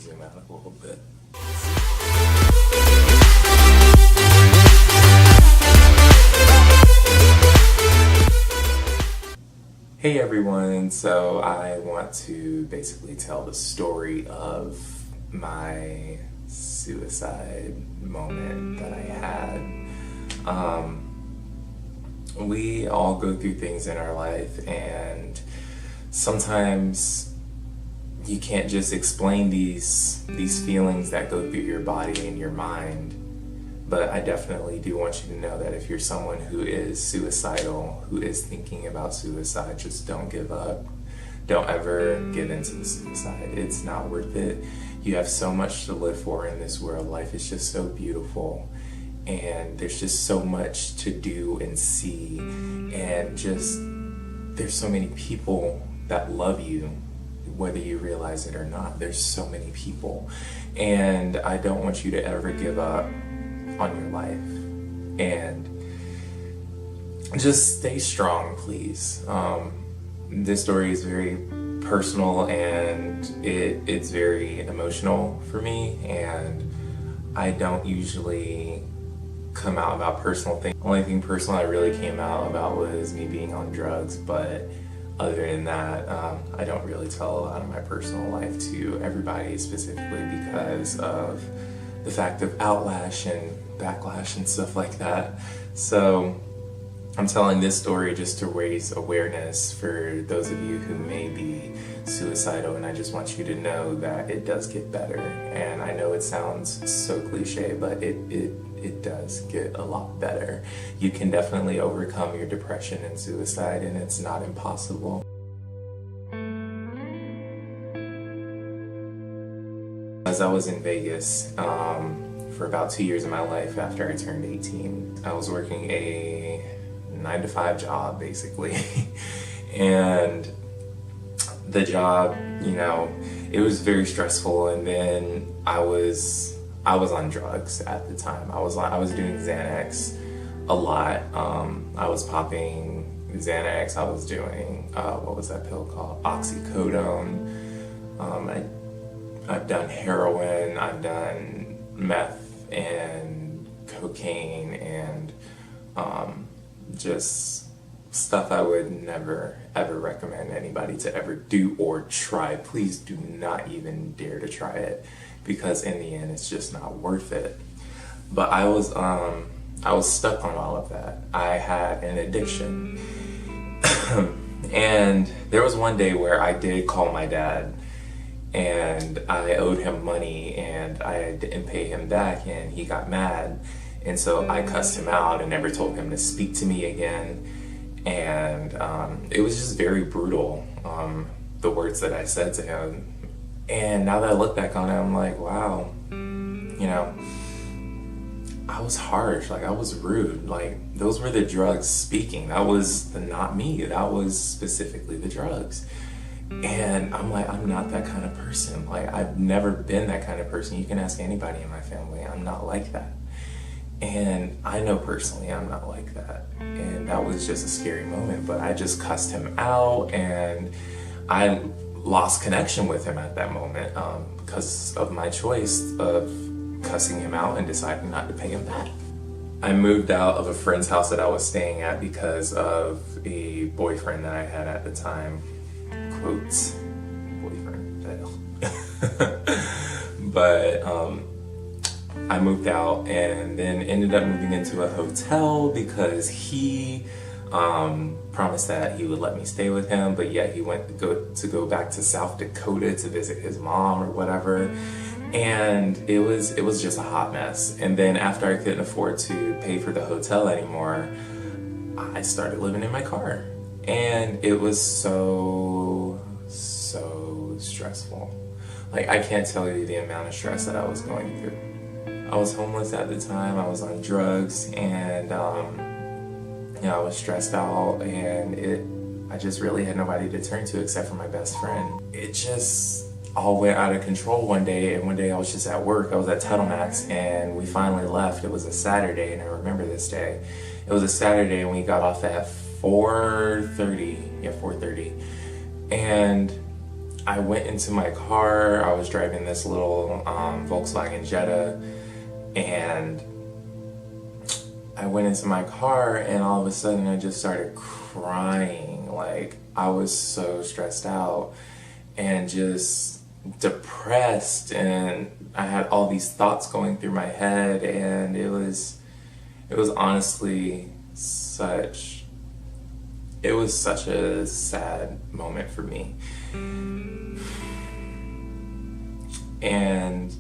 zoom out a little bit. Hey everyone, so I want to basically tell the story of my suicide moment that I had. We all go through things in our life, and sometimes you can't just explain these feelings that go through your body and your mind. But I definitely do want you to know that if you're someone who is suicidal, who is thinking about suicide, just don't give up. Don't ever give in to the suicide. It's not worth it. You have so much to live for in this world. Life is just so beautiful. And there's just so much to do and see. And just, there's so many people that love you, whether you realize it or not. There's so many people. And I don't want you to ever give up on your life, and just stay strong, please. This story is very personal, and it's very emotional for me, and I don't usually come out about personal things. The only thing personal I really came out about was me being on drugs, but other than that, I don't really tell a lot of my personal life to everybody, specifically because of the fact of outlash and backlash and stuff like that. So I'm telling this story just to raise awareness for those of you who may be suicidal, and I just want you to know that it does get better. And I know it sounds so cliche, but it does get a lot better. You can definitely overcome your depression and suicide, and it's not impossible. As I was in Vegas for about 2 years of my life after I turned 18, I was working a 9-to-5 job, basically. And the job, you know, it was very stressful. And then I was on drugs at the time. I was doing Xanax a lot. I was popping Xanax. I was doing what was that pill called? Oxycodone. I've done heroin, I've done meth and cocaine, and just stuff I would never ever recommend anybody to ever do or try. Please do not even dare to try it, because in the end it's just not worth it. But I was stuck on all of that. I had an addiction. And there was one day where I did call my dad, and I owed him money and I didn't pay him back, and he got mad, and so I cussed him out and never told him to speak to me again. And it was just very brutal, the words that I said to him. And now that I look back on it, I'm like, wow, you know, I was harsh, like I was rude, like those were the drugs speaking. That was not me, that was specifically the drugs. And I'm like, I'm not that kind of person. Like, I've never been that kind of person. You can ask anybody in my family. I'm not like that. And I know personally I'm not like that. And that was just a scary moment. But I just cussed him out, and I lost connection with him at that moment because of my choice of cussing him out and deciding not to pay him back. I moved out of a friend's house that I was staying at because of a boyfriend that I had at the time. Quotes, boyfriend, but I moved out, and then ended up moving into a hotel because he promised that he would let me stay with him, but yet he went to go back to South Dakota to visit his mom or whatever, and it was just a hot mess. And then after I couldn't afford to pay for the hotel anymore, I started living in my car. And it was so stressful. Like, I can't tell you the amount of stress that I was going through. I was homeless at the time, I was on drugs, and you know, I was stressed out, and I just really had nobody to turn to except for my best friend. It just all went out of control one day, and one day I was just at work. I was at Tuttle Max, and we finally left. It was a Saturday, and I remember this day. It was a Saturday, and we got off at 4:30, and I went into my car. I was driving this little Volkswagen Jetta, and I went into my car, and all of a sudden I just started crying. Like, I was so stressed out and just depressed, and I had all these thoughts going through my head, and it was honestly such a sad moment for me. And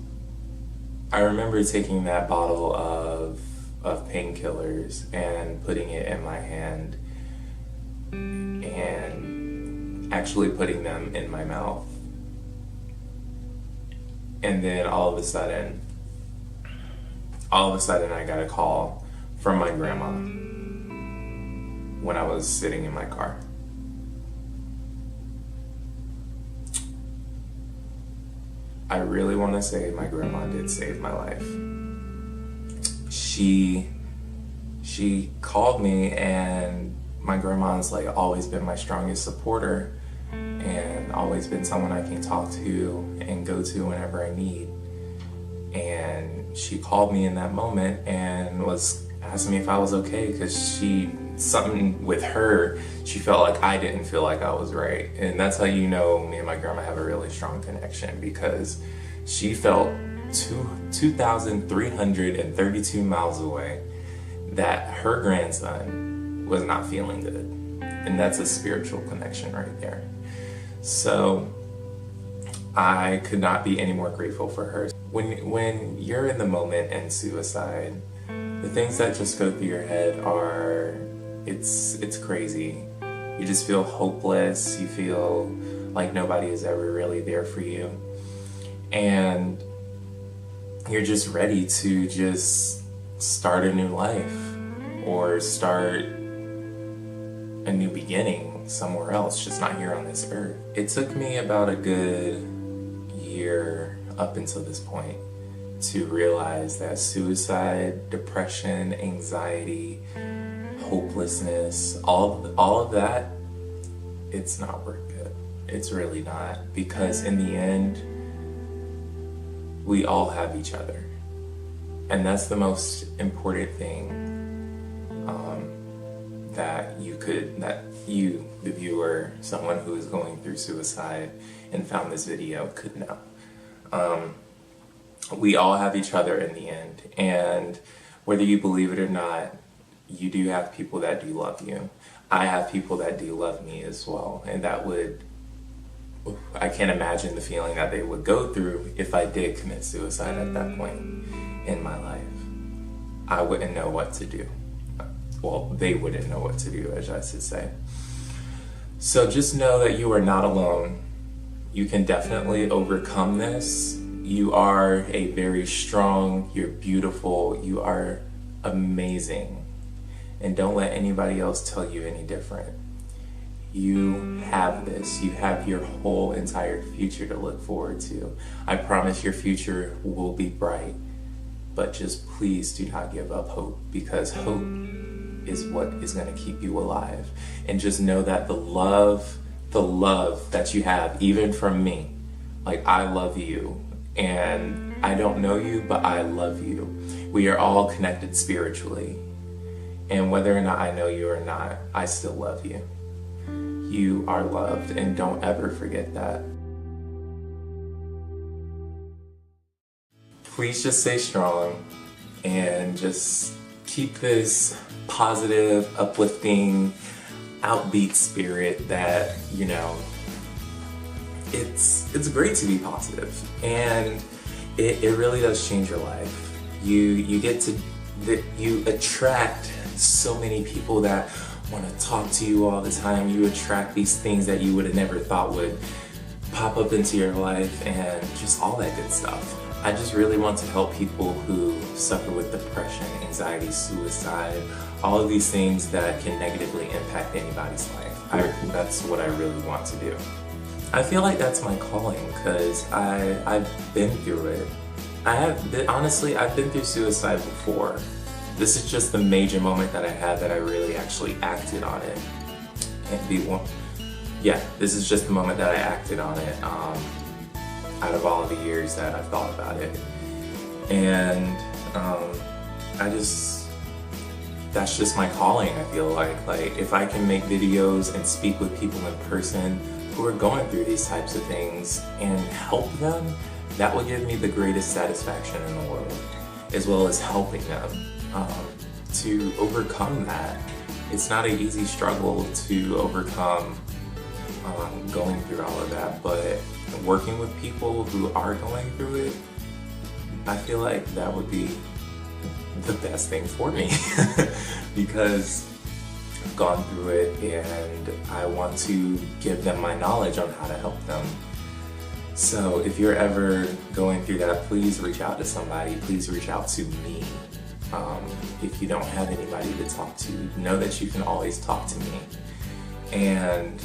I remember taking that bottle of painkillers and putting it in my hand and actually putting them in my mouth. And then all of a sudden I got a call from my grandma when I was sitting in my car. I really want to say my grandma did save my life. She called me, and my grandma's like always been my strongest supporter and always been someone I can talk to and go to whenever I need. And she called me in that moment and was asking me if I was okay, because something with her, she felt like I didn't feel like I was right. And that's how you know me and my grandma have a really strong connection, because she felt 2,332 miles away that her grandson was not feeling good. And that's a spiritual connection right there. So I could not be any more grateful for her. When you're in the moment in suicide, the things that just go through your head are, it's crazy. You just feel hopeless. You feel like nobody is ever really there for you. And you're just ready to just start a new life or start a new beginning somewhere else, just not here on this earth. It took me about a good year up until this point to realize that suicide, depression, anxiety, hopelessness, all of that, it's not worth it. It's really not, because in the end, we all have each other. And that's the most important thing that you, the viewer, someone who is going through suicide and found this video, could know. We all have each other in the end, and whether you believe it or not, you do have people that do love you. I have people that do love me as well, and I can't imagine the feeling that they would go through if I did commit suicide at that point in my life. I wouldn't know what to do. Well, they wouldn't know what to do, as I should say. So just know that you are not alone. You can definitely overcome this. You are a very strong, you're beautiful, you are amazing. And don't let anybody else tell you any different. You have this. You have your whole entire future to look forward to. I promise your future will be bright. But just please do not give up hope, because hope is what is going to keep you alive. And just know that the love that you have, even from me, like, I love you. And I don't know you, but I love you. We are all connected spiritually. And whether or not I know you or not, I still love you. You are loved, and don't ever forget that. Please just stay strong and just keep this positive, uplifting, outbeat spirit that, you know, it's great to be positive, and it really does change your life. You attract so many people that want to talk to you all the time. You attract these things that you would have never thought would pop up into your life, and just all that good stuff. I just really want to help people who suffer with depression, anxiety, suicide, all of these things that can negatively impact anybody's life. That's what I really want to do. I feel like that's my calling, because I've been through it. Honestly, I've been through suicide before. This is just the major moment that I had that I really actually acted on it. yeah, this is just the moment that I acted on it, out of all of the years that I've thought about it. And that's just my calling, I feel like. Like, if I can make videos and speak with people in person who are going through these types of things and help them, that will give me the greatest satisfaction in the world, as well as helping them to overcome that. It's not an easy struggle to overcome going through all of that, but working with people who are going through it, I feel like that would be the best thing for me because I've gone through it and I want to give them my knowledge on how to help them. So if you're ever going through that, please reach out to somebody, please reach out to me. If you don't have anybody to talk to, know that you can always talk to me. And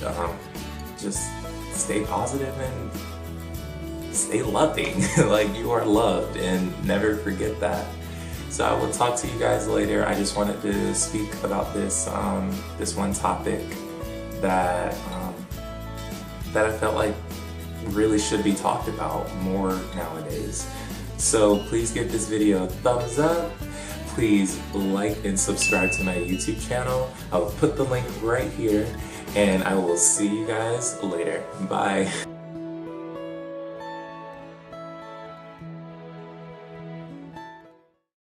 just stay positive and stay loving. Like, you are loved, and never forget that. So I will talk to you guys later. I just wanted to speak about this this one topic that that I felt like really should be talked about more nowadays. So please give this video a thumbs up. Please like and subscribe to my YouTube channel. I will put the link right here, and I will see you guys later. Bye.